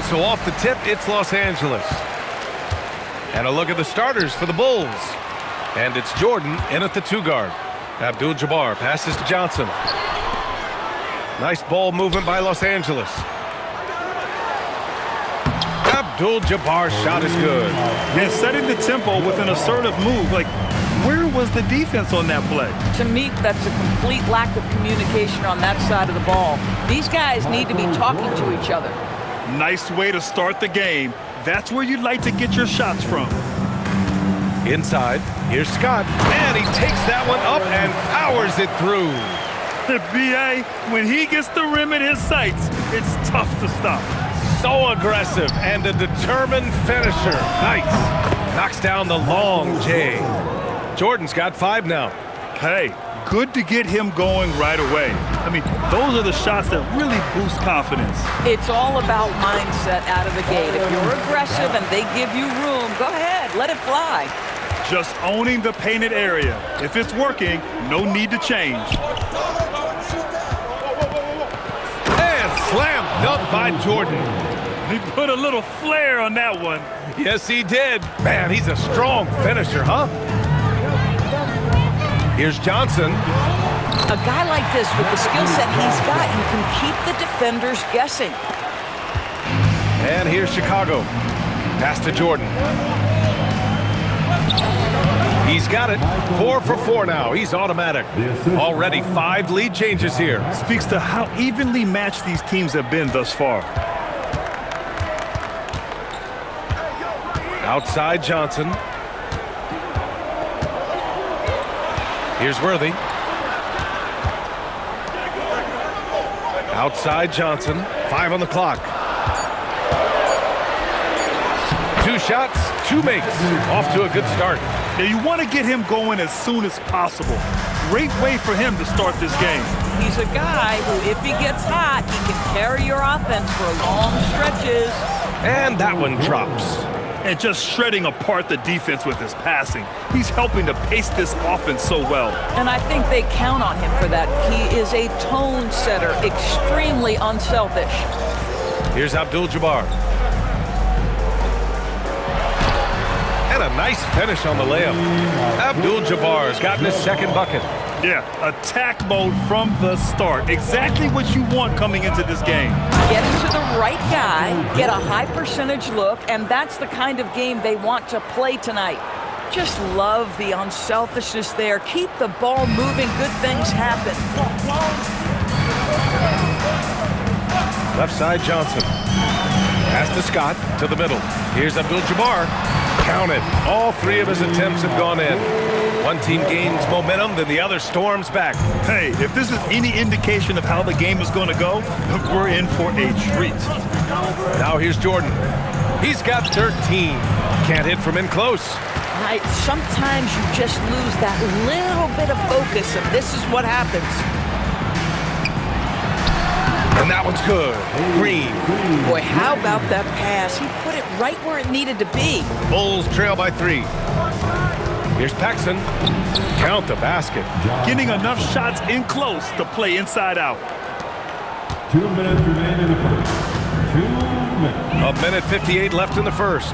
So off the tip, it's Los Angeles. And a look at the starters for the Bulls. And it's Jordan in at the 2 guard. Abdul-Jabbar passes to Johnson. Nice ball movement by Los Angeles. Abdul-Jabbar's shot is good. And setting the tempo with an assertive move. Like, where was the defense on that play? To me, that's a complete lack of communication on that side of the ball. These guys need to be talking to each other. Nice way to start the game. That's where you'd like to get your shots from. Inside, here's Scott, and he takes that one up and powers it through. B.A., when he gets the rim in his sights, it's tough to stop. So aggressive and a determined finisher. Nice. Knocks down the long J. Jordan's got 5 now. Hey, good to get him going right away. I mean, those are the shots that really boost confidence. It's all about mindset out of the gate. If you're aggressive and they give you room, go ahead, let it fly. Just owning the painted area. If it's working, no need to change. And slam dunk by Jordan. He put a little flair on that one. Yes, he did. Man, he's a strong finisher, huh? Here's Johnson. A guy like this with the skill set he's got, you can keep the defenders guessing. And here's Chicago. Pass to Jordan. He's got it. 4 for 4 now. He's automatic. Already 5 lead changes here. Speaks to how evenly matched these teams have been thus far. Outside Johnson. Here's Worthy. Outside Johnson. 5 on the clock. 2 shots, 2 makes. Off to a good start. Now you want to get him going as soon as possible. Great way for him to start this game. He's a guy who, if he gets hot, he can carry your offense for long stretches. And that one drops. And just shredding apart the defense with his passing. He's helping to pace this offense so well. And I think they count on him for that. He is a tone setter, extremely unselfish. Here's Abdul-Jabbar. And a nice finish on the layup. Abdul-Jabbar's gotten his 2nd bucket. Yeah, attack mode from the start. Exactly what you want coming into this game. Get into the right guy, get a high percentage look, and that's the kind of game they want to play tonight. Just love the unselfishness there. Keep the ball moving. Good things happen. Left side Johnson. Pass to Scott to the middle. Here's Abdul-Jabbar. Count it. All 3 of his attempts have gone in. One team gains momentum, then the other storms back. Hey, if this is any indication of how the game is going to go, we're in for a treat. Now here's Jordan. He's got 13. Can't hit from in close. Right, sometimes you just lose that little bit of focus, and this is what happens. And that one's good. Green. Boy, how about that pass? He put it right where it needed to be. Bulls trail by 3. Here's Paxson. Count the basket. Getting enough shots in close to play inside out. 2 minutes remain in the first. 2 minutes. 1:58 left in the first.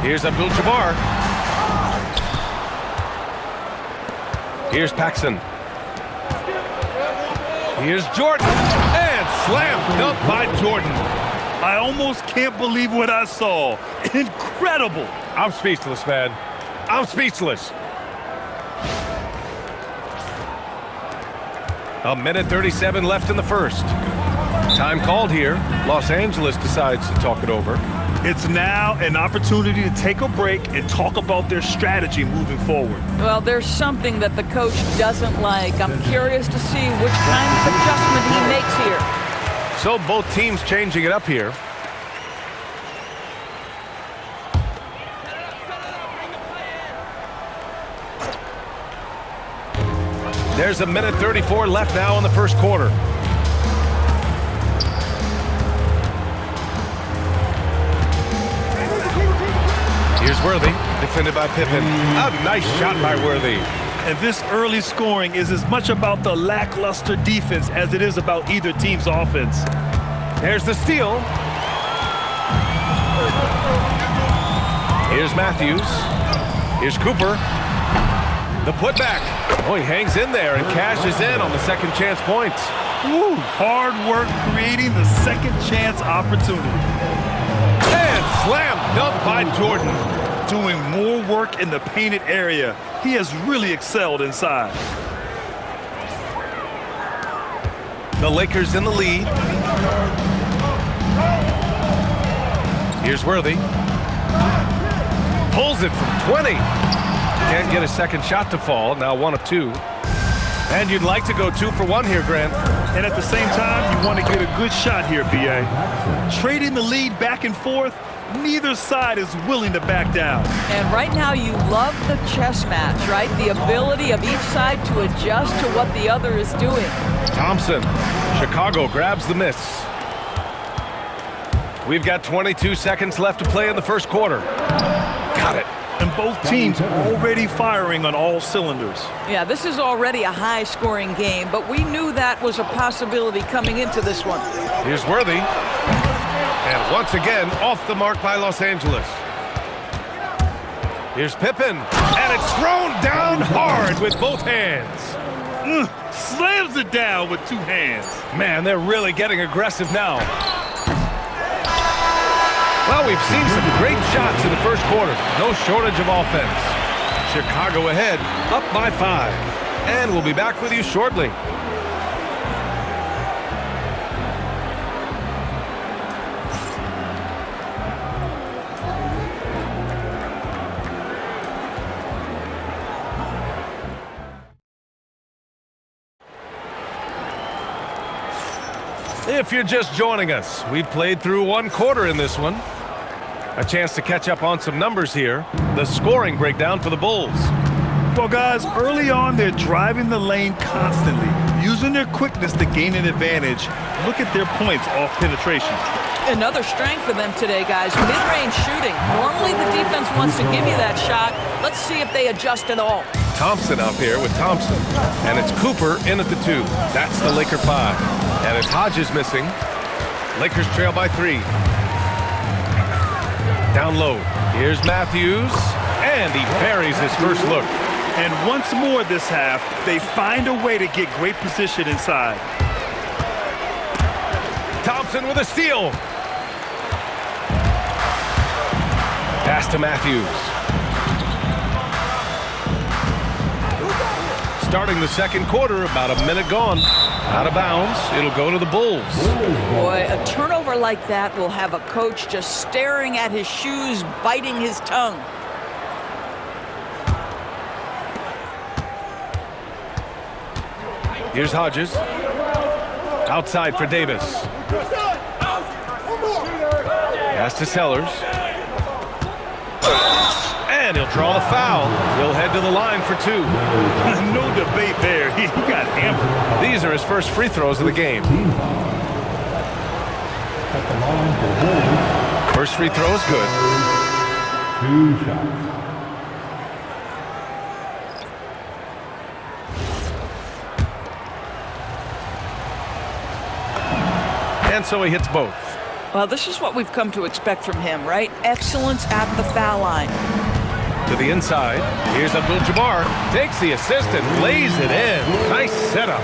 Here's Abdul-Jabbar. Here's Paxson. Here's Jordan. And slam dunk by Jordan. I almost can't believe what I saw. Incredible. I'm speechless, man. I'm speechless. 1:37 left in the first. Time called here. Los Angeles decides to talk it over. It's now an opportunity to take a break and talk about their strategy moving forward. Well, there's something that the coach doesn't like. I'm curious to see which kind of adjustment he makes here. So both teams changing it up here. There's 1:34 left now in the first quarter. Here's Worthy, defended by Pippen. A nice shot by Worthy. And this early scoring is as much about the lackluster defense as it is about either team's offense. There's the steal. Here's Matthews. Here's Cooper. The putback. Oh, he hangs in there and cashes in on the second chance points. Woo, hard work creating the second chance opportunity. And slam dunk by Jordan. Doing more work in the painted area. He has really excelled inside. The Lakers in the lead. Here's Worthy. Pulls it from 20. Can't get a second shot to fall. Now 1 of 2. And you'd like to go 2 for 1 here, Grant. And at the same time, you want to get a good shot here, B.A. Trading the lead back and forth, neither side is willing to back down. And right now you love the chess match, right? The ability of each side to adjust to what the other is doing. Thompson. Chicago grabs the miss. We've got 22 seconds left to play in the first quarter. Got it. And both teams already firing on all cylinders. Yeah, this is already a high-scoring game, but we knew that was a possibility coming into this one. Here's Worthy. And once again, off the mark by Los Angeles. Here's Pippen. And it's thrown down hard with both hands. Slams it down with 2 hands. Man, they're really getting aggressive now. Well, we've seen some great shots in the first quarter. No shortage of offense. Chicago ahead, up by 5. And we'll be back with you shortly. If you're just joining us, we played through 1 quarter in this one. A chance to catch up on some numbers here. The scoring breakdown for the Bulls. Well, guys, early on, they're driving the lane constantly, using their quickness to gain an advantage. Look at their points off penetration. Another strength for them today, guys. Mid-range shooting. Normally the defense wants to give you that shot. Let's see if they adjust at all. Thompson out there with Thompson. And it's Cooper in at the 2. That's the Laker 5. And it's Hodges missing. Lakers trail by 3. Down low. Here's Matthews. And he buries his first look. And once more this half, they find a way to get great position inside. Thompson with a steal. Pass to Matthews. Starting the second quarter, about a minute gone. Out of bounds, it'll go to the Bulls. Boy, a turnover like that will have a coach just staring at his shoes, biting his tongue. Here's Hodges. Outside for Davis. Pass to Sellers. And he'll draw the foul. He'll head to the line for 2. No debate there. He got hammered. These are his first free throws of the game. First free throw is good. 2 shots. And so he hits both. Well, this is what we've come to expect from him, right? Excellence at the foul line. To the inside. Here's Abdul-Jabbar. Takes the assist and lays it in. Nice setup.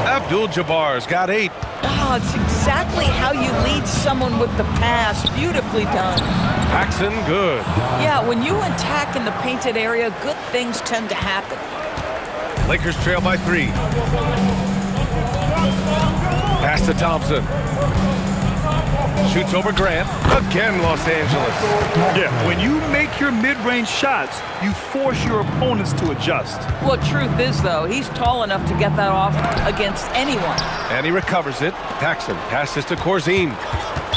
Abdul-Jabbar's got 8. Oh, it's exactly how you lead someone with the pass. Beautifully done. Paxson, good. Yeah, when you attack in the painted area, good things tend to happen. Lakers trail by 3. Pass to Thompson. Shoots over Grant. Again, Los Angeles. Yeah, when you make your mid-range shots, you force your opponents to adjust. Well, truth is, though, he's tall enough to get that off against anyone. And he recovers it. Paxson passes to Corzine.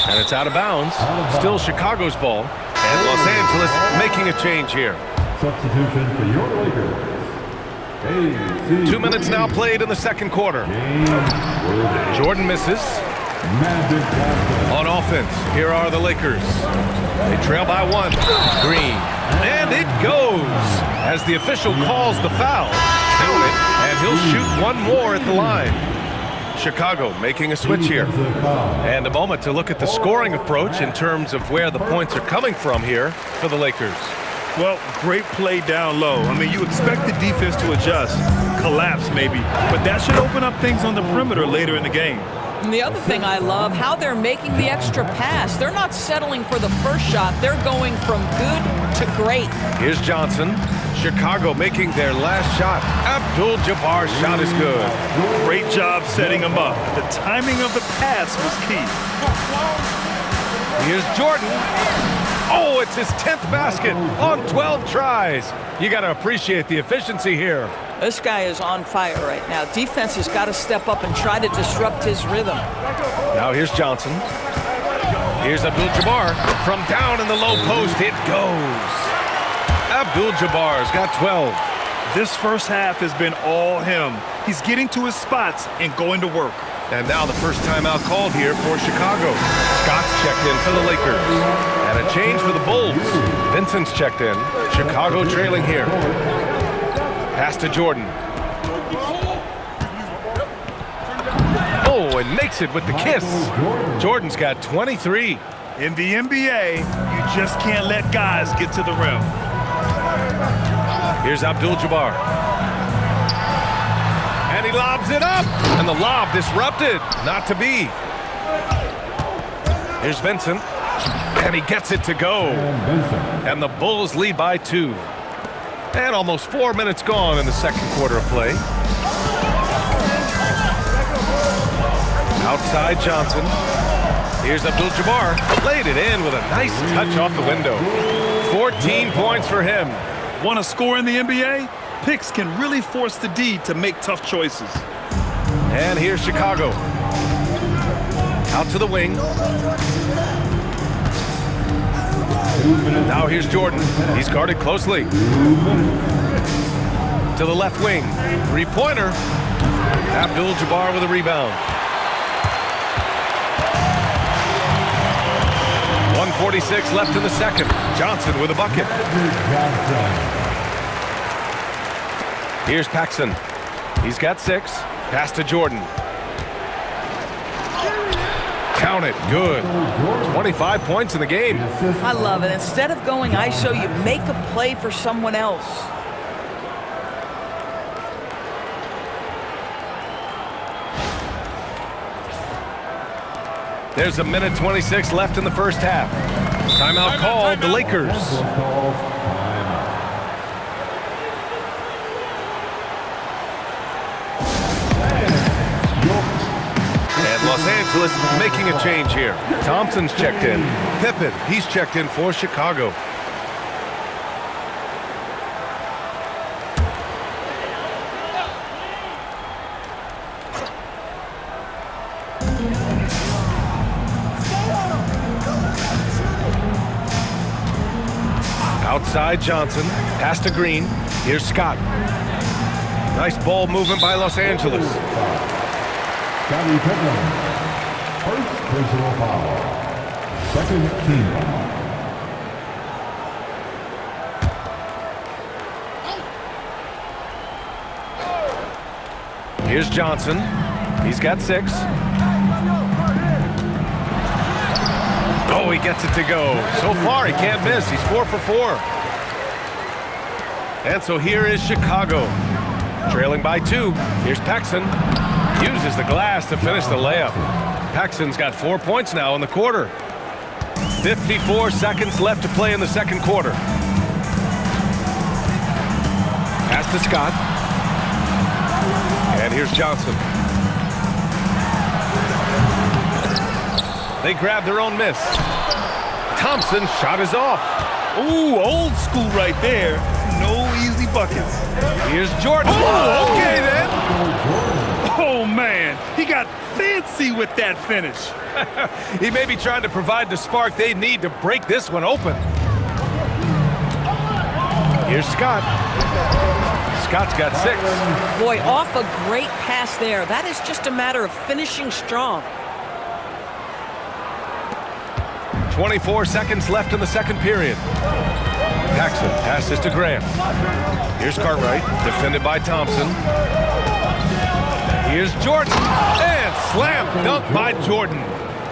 And it's out of bounds. Still Chicago's ball. And Los Angeles making a change here. Substitution for your Lakers. 2 minutes now played in the second quarter. Jordan misses. On offense, here are the Lakers. They trail by 1. Green. And it goes. As the official calls the foul, count it, and he'll shoot 1 more at the line. Chicago making a switch here. And a moment to look at the scoring approach in terms of where the points are coming from here for the Lakers. Well, great play down low. I mean, you expect the defense to adjust, collapse maybe, but that should open up things on the perimeter later in the game. And the other thing I love, how they're making the extra pass. They're not settling for the first shot. They're going from good to great. Here's Johnson. Chicago making their last shot. Abdul-Jabbar's shot is good. Great job setting him up. The timing of the pass was key. Here's Jordan. Oh, it's his 10th basket on 12 tries. You got to appreciate the efficiency here. This guy is on fire right now. Defense has got to step up and try to disrupt his rhythm. Now here's Johnson. Here's Abdul-Jabbar. From down in the low post, it goes. Abdul-Jabbar's got 12. This first half has been all him. He's getting to his spots and going to work. And now the first timeout called here for Chicago. Scott's checked in for the Lakers. And a change for the Bulls. Vincent's checked in. Chicago trailing here. Pass to Jordan. Oh, and makes it with the kiss. Jordan's got 23. In the NBA, you just can't let guys get to the rim. Here's Abdul-Jabbar. And he lobs it up. And the lob disrupted. Not to be. Here's Vincent. And he gets it to go. And the Bulls lead by 2. And almost 4 minutes gone in the second quarter of play. Outside Johnson. Here's Abdul-Jabbar. Laid it in with a nice touch off the window. 14 points for him. Want to score in the NBA? Picks can really force the D to make tough choices. And here's Chicago. Out to the wing. Now here's Jordan. He's guarded closely. To the left wing. Three-pointer. Abdul-Jabbar with a rebound. 1:46 left in the second. Johnson with a bucket. Here's Paxson. He's got 6. Pass to Jordan. Count it. Good. 25 points in the game. I love it. Instead of going ISO, you make a play for someone else. There's a minute 26 left in the first half. Timeout called, the Lakers. And Los Angeles making a change here. Thompson's checked in. Pippen, he's checked in for Chicago. Outside Johnson, pass to Green. Here's Scott. Nice ball movement by Los Angeles. Scottie Pippen. First personal foul. Second team foul. Here's Johnson. He's got 6. Oh, he gets it to go. So far, he can't miss. He's 4 for 4. And so here is Chicago. Trailing by 2. Here's Paxson. Uses the glass to finish the layup. Paxson's got 4 points now in the quarter. 54 seconds left to play in the second quarter. Pass to Scott. And here's Johnson. They grab their own miss. Thompson's shot is off. Ooh, old school right there. No easy buckets. Here's Jordan. Oh, okay then. Oh, man. He got fancy with that finish. He may be trying to provide the spark they need to break this one open. Here's Scott. Scott's got 6. Boy, off a great pass there. That is just a matter of finishing strong. 24 seconds left in the second period. Paxson passes to Graham. Here's Cartwright, defended by Thompson. Here's Jordan. And slam dunk by Jordan.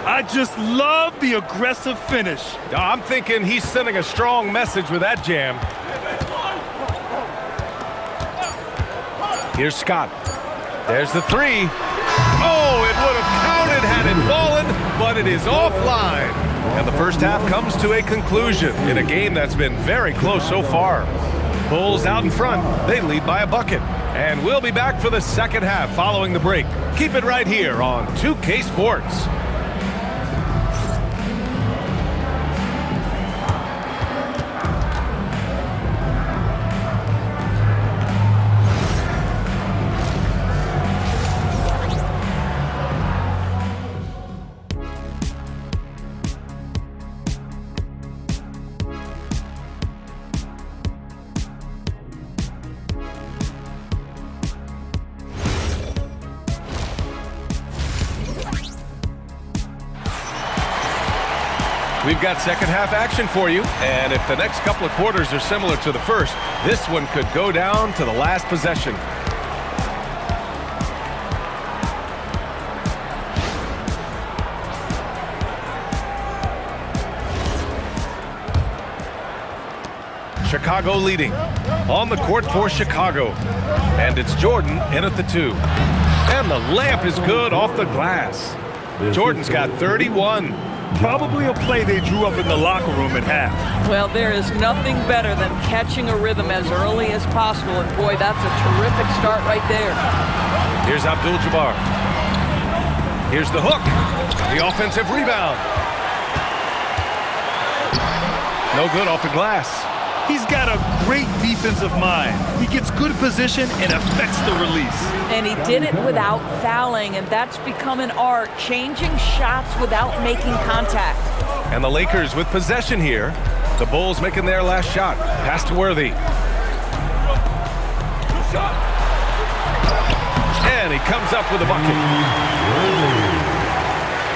I just love the aggressive finish. I'm thinking he's sending a strong message with that jam. Here's Scott. There's the three. Oh, it would have counted had it fallen, but it is offline. And the first half comes to a conclusion in a game that's been very close so far. Bulls out in front. They lead by a bucket. And we'll be back for the second half following the break. Keep it right here on 2K Sports. We've got second half action for you, and if the next couple of quarters are similar to the first, this one could go down to the last possession. Chicago leading. On the court for Chicago. And it's Jordan in at the 2. And the layup is good off the glass. Jordan's got 31. Probably a play they drew up in the locker room at half. Well, there is nothing better than catching a rhythm as early as possible, and boy, that's a terrific start right there. Here's Abdul-Jabbar. Here's the hook. The offensive rebound. No good off the glass. He's got a great defensive mind. He gets good position and affects the release. And he did it without fouling, and that's become an art, changing shots without making contact. And the Lakers with possession here. The Bulls making their last shot. Pass to Worthy. And he comes up with a bucket.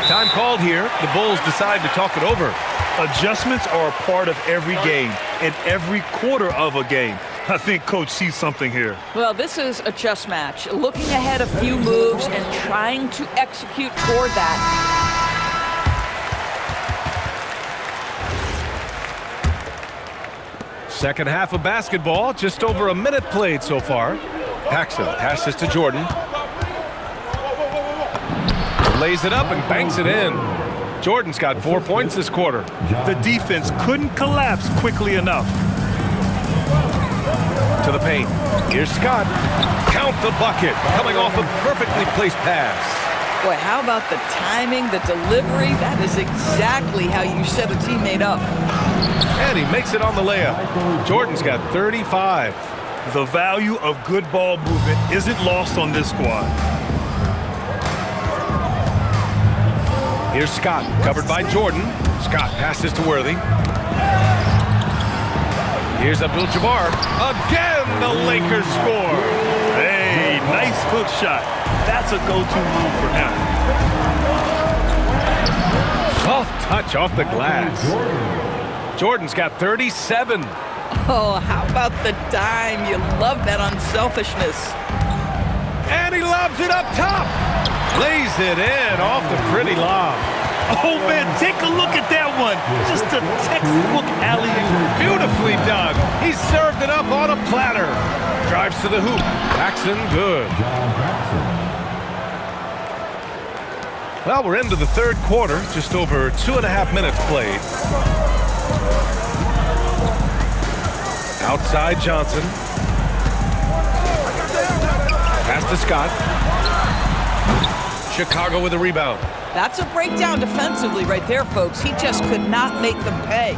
Time called here. The Bulls decide to talk it over. Adjustments are a part of every game and every quarter of a game. I think Coach sees something here. Well, this is a chess match. Looking ahead a few moves and trying to execute toward that. Second half of basketball, just over a minute played so far. Paxson passes to Jordan. Lays it up and banks it in. Jordan's got 4 points this quarter. The defense couldn't collapse quickly enough. To the paint. Here's Scott. Count the bucket. Coming off a perfectly placed pass. Boy, how about the timing, the delivery? That is exactly how you set a teammate up. And he makes it on the layup. Jordan's got 35. The value of good ball movement isn't lost on this squad. Here's Scott, covered by Jordan. Scott passes to Worthy. Here's Abdul-Jabbar. Again, the Lakers score. Hey, nice hook shot. That's a go-to move for him. Soft touch off the glass. Jordan's got 37. Oh, how about the dime? You love that unselfishness. And he lobs it up top. Lays it in off the pretty lob. Oh, man, take a look at that one. Just a textbook alley-oop. Beautifully done. He served it up on a platter. Drives to the hoop. Paxson, good. Well, we're into the third quarter. Just over 2.5 minutes played. Outside Johnson. Pass to Scott. Chicago with a rebound. That's a breakdown defensively right there, folks. He just could not make them pay.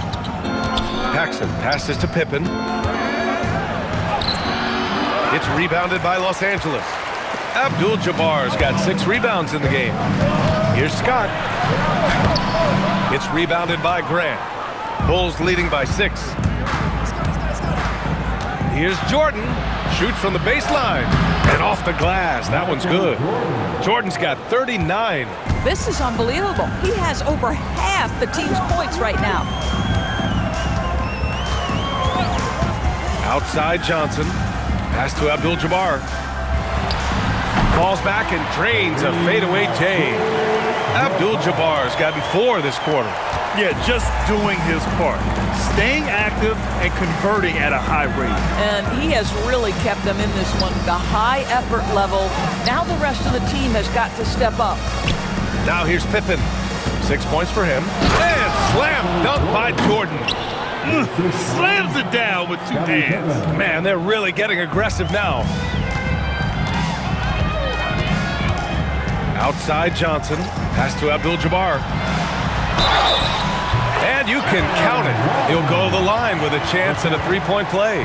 Paxson passes to Pippen. It's rebounded by Los Angeles. Abdul-Jabbar's got 6 rebounds in the game. Here's Scott. It's rebounded by Grant. Bulls leading by 6. Here's Jordan. Shoots from the baseline. And off the glass. That one's good. Jordan's got 39. This is unbelievable. He has over half the team's points right now. Outside Johnson. Pass to Abdul-Jabbar. falls back and drains a fadeaway J. Abdul-Jabbar's gotten 4 this quarter. Yeah, just doing his part. Staying active and converting at a high rate. And he has really kept them in this one. The high effort level. Now the rest of the team has got to step up. Now here's Pippen. 6 points for him. And slam dunk by Jordan. Slams it down with 2 hands. Man, they're really getting aggressive now. Outside Johnson. Pass to Abdul-Jabbar. And you can count it. He'll go to the line with a chance at a 3-point play.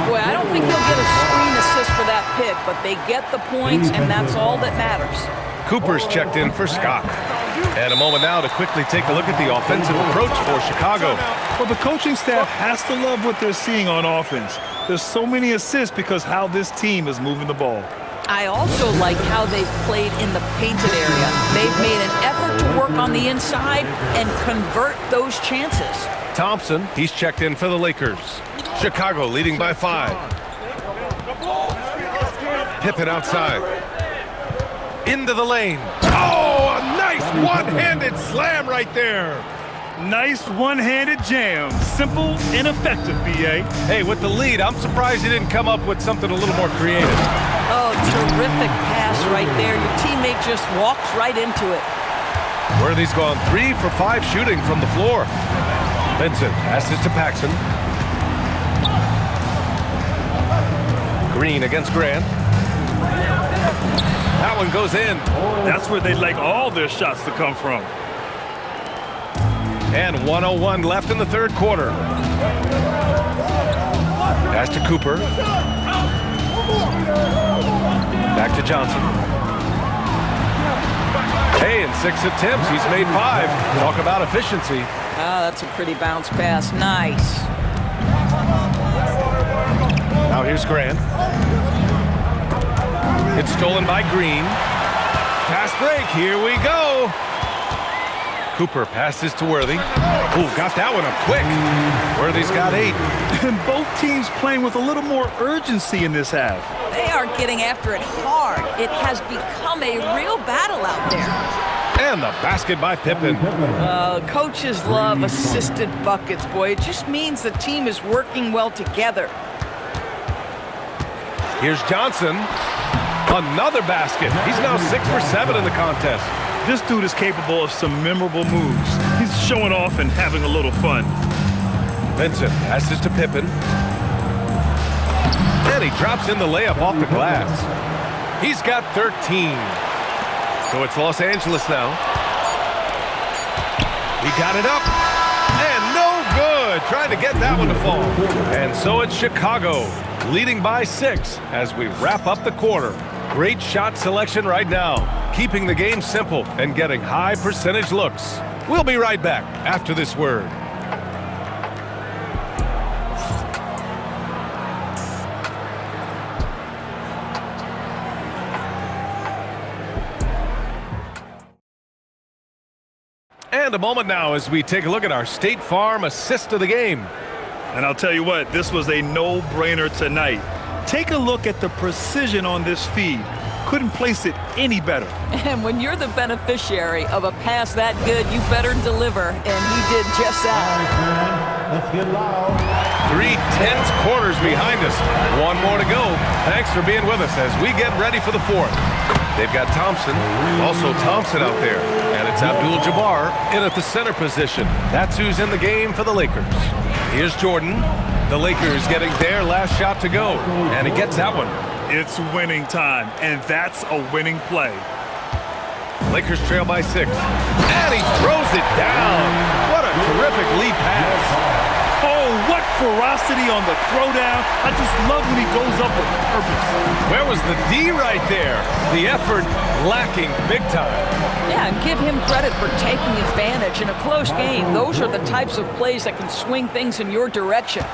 Boy, I don't think he'll get a screen assist for that pick, but they get the points, and that's all that matters. Cooper's checked in for Scott. And a moment now to quickly take a look at the offensive approach for Chicago. Well, the coaching staff has to love what they're seeing on offense. There's so many assists because how this team is moving the ball. I also like how they've played in the painted area. They've made an effort to work on the inside and convert those chances. Thompson, he's checked in for the Lakers. Chicago leading by 5. Pippen outside. Into the lane. Oh, a nice one-handed slam right there. Nice one-handed jam. Simple and effective, B.A. Hey, with the lead, I'm surprised he didn't come up with something a little more creative. Oh, terrific pass right there. Your teammate just walks right into it. Worthy's gone 3 for 5 shooting from the floor. Vincent passes to Paxson. Green against Grant. That one goes in. That's where they'd like all their shots to come from. And 1:01 left in the third quarter. Pass to Cooper. Back to Johnson. Hey, in 6 attempts, he's made 5. Talk about efficiency. Ah, that's a pretty bounce pass. Nice. Now here's Grant. It's stolen by Green. Fast break. Here we go. Cooper passes to Worthy. Ooh, got that one up quick. Worthy's got 8. And both teams playing with a little more urgency in this half. They are getting after it hard. It has become a real battle out there. And the basket by Pippen. Coaches love assisted buckets, boy. It just means the team is working well together. Here's Johnson. Another basket. He's now 6 for 7 in the contest. This dude is capable of some memorable moves. He's showing off and having a little fun. Vincent passes to Pippen. And he drops in the layup off the glass. He's got 13. So it's Los Angeles now. He got it up. And no good. Trying to get that one to fall. And so it's Chicago leading by 6 as we wrap up the quarter. Great shot selection right now, keeping the game simple and getting high percentage looks. We'll be right back after this word. And a moment now as we take a look at our State Farm assist of the game. And I'll tell you what, this was a no-brainer tonight. Take a look at the precision on this feed. Couldn't place it any better. And when you're the beneficiary of a pass that good, you better deliver. And he did just that. Let's get loud. 3 tense quarters behind us. 1 more to go. Thanks for being with us as we get ready for the 4th. They've got Thompson, also Thompson out there. And it's Abdul-Jabbar in at the center position. That's who's in the game for the Lakers. Here's Jordan. The Lakers getting their last shot to go. And he gets that one. It's winning time, and that's a winning play. Lakers trail by 6. And he throws it down. What a terrific lead pass. Oh, what ferocity on the throwdown. I just love when he goes up with purpose. Where was the D right there? The effort lacking big time. Yeah, and give him credit for taking advantage in a close game. Those are the types of plays that can swing things in your direction.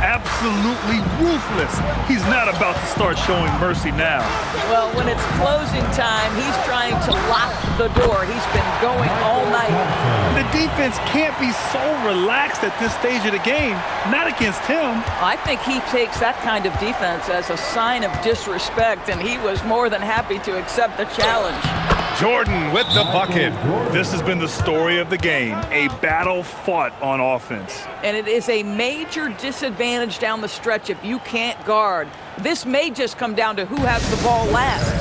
absolutely ruthless. He's not about to start showing mercy now. Well, when it's closing time, he's trying to lock the door. He's been going all night. The defense can't be so relaxed at this stage of the game. Not against him. I think he takes that kind of defense as a sign of disrespect, and he was more than happy to accept the challenge. Jordan with the bucket. This has been the story of the game, a battle fought on offense. And it is a major disadvantage down the stretch if you can't guard. This may just come down to who has the ball last.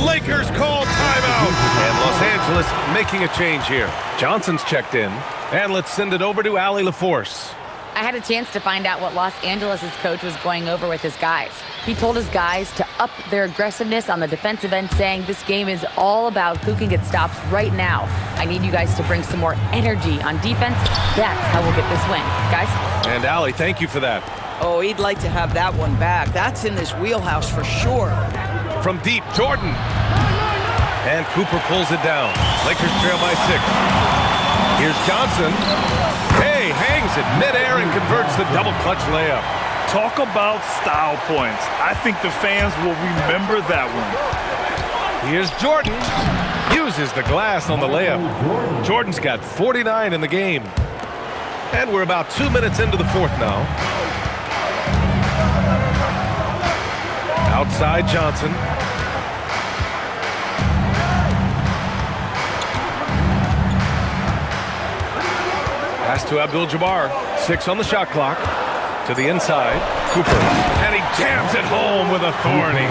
Lakers call timeout. And Los Angeles making a change here. Johnson's checked in. And let's send it over to Allie LaForce. I had a chance to find out what Los Angeles' coach was going over with his guys. He told his guys to up their aggressiveness on the defensive end, saying this game is all about who can get stops right now. I need you guys to bring some more energy on defense. That's how we'll get this win. Guys? And Allie, thank you for that. Oh, he'd like to have that one back. That's in his wheelhouse for sure. From deep, Jordan. And Cooper pulls it down. Lakers trail by 6. Here's Johnson. Hey, hangs it midair and converts the double clutch layup. Talk about style points. I think the fans will remember that one. Here's Jordan. Uses the glass on the layup. Jordan's got 49 in the game. And we're about 2 minutes into the fourth now. Outside Johnson. Pass to Abdul-Jabbar. 6 on the shot clock. To the inside. Cooper. And he jams it home with authority.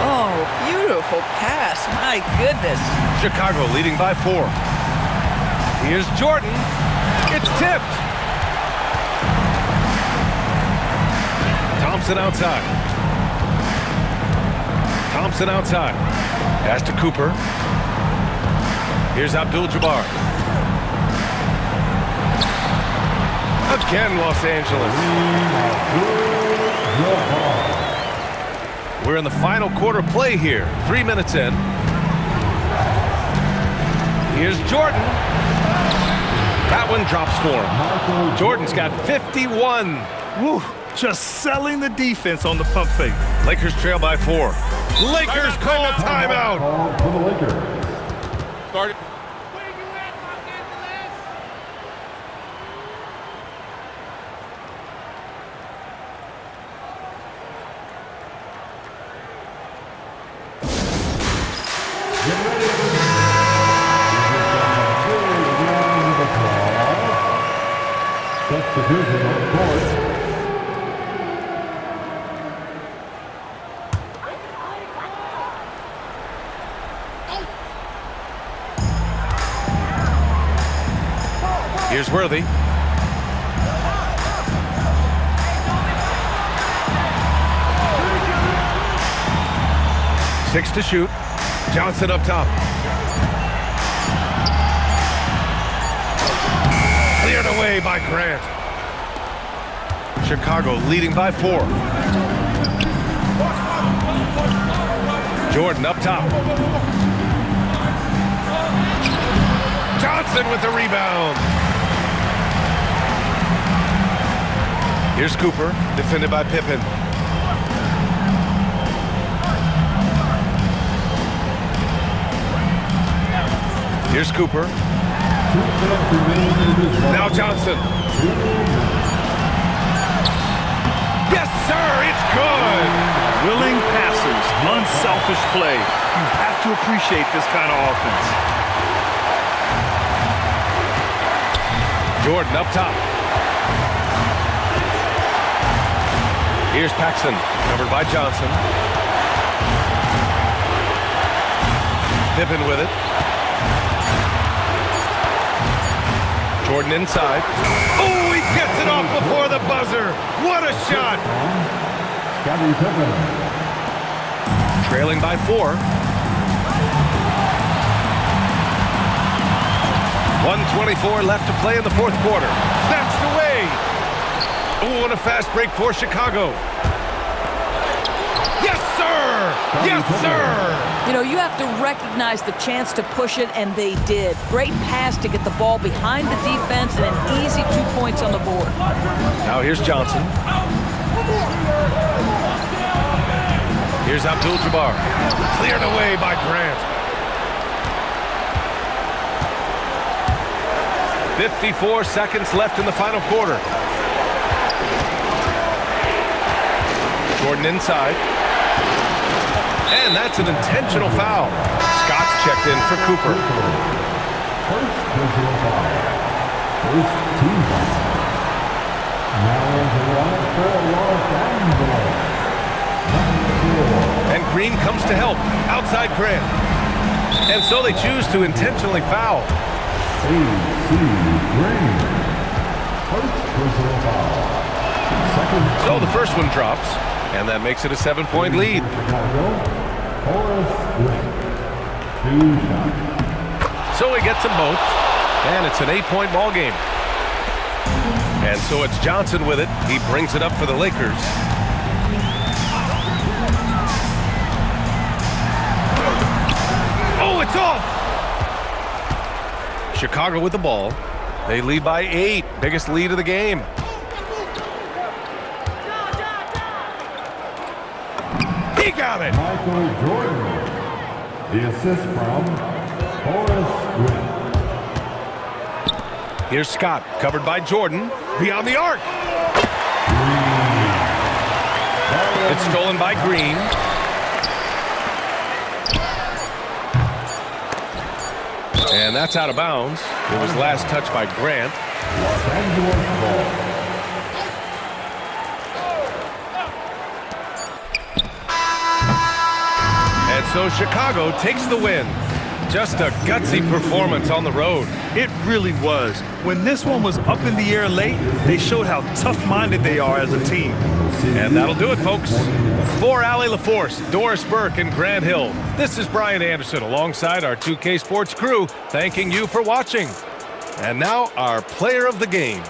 Oh, beautiful pass. My goodness. Chicago leading by 4. Here's Jordan. It's tipped. Thompson outside. Thompson outside. Pass to Cooper. Here's Abdul-Jabbar. Again, Los Angeles. We're in the final quarter play here. 3 minutes in. Here's Jordan. That one drops for him. Jordan's got 51. Woo, just selling the defense on the pump fake. Lakers trail by 4. Lakers call timeout. For the Lakers. Started. Substitution on the court. Here's Worthy. Six to shoot. Johnson up top. Cleared away by Grant. Chicago leading by 4. Jordan up top. Johnson with the rebound. Here's Cooper, defended by Pippen. Here's Cooper. Now Johnson. Yes, sir, it's good. Willing passers, unselfish play. You have to appreciate this kind of offense. Jordan up top. Here's Paxson, covered by Johnson. Pippen with it. Jordan inside. Oh, he gets it off before the buzzer. What a shot. Scottie Pippen. Trailing by 4. 1:24 left to play in the fourth quarter. Snatched away. Oh, and a fast break for Chicago. Yes, sir! Yes, sir! You know, you have to recognize the chance to push it, and they did. Great pass to get the ball behind the defense and an easy 2 points on the board. Now here's Johnson. Here's Abdul-Jabbar. Cleared away by Grant. 54 seconds left in the final quarter. Jordan inside. And that's an intentional foul. Scott's checked in for Cooper. First personal foul. First team foul. Now the line for Los Angeles. And Green comes to help. Outside Grant. And so they choose to intentionally foul. A.C. Green. First personal foul. Second. So the first one drops. And that makes it a 7-point lead. Chicago. Horace Green. 2 shots. So he gets them both. And it's an 8-point ball game. And so it's Johnson with it. He brings it up for the Lakers. Oh, it's off! Chicago with the ball. They lead by 8. Biggest lead of the game. He got it! Michael Jordan. The assist from Horace Green. Here's Scott, covered by Jordan. Beyond the arc. It's stolen by Green. And that's out of bounds. It was last touched by Grant. Los Angeles ball. And so Chicago takes the win. Just a gutsy performance on the road. It really was. When this one was up in the air late, they showed how tough-minded they are as a team. And that'll do it, folks. For Allie LaForce, Doris Burke, and Grant Hill, this is Brian Anderson alongside our 2K Sports crew, thanking you for watching. And now our player of the game.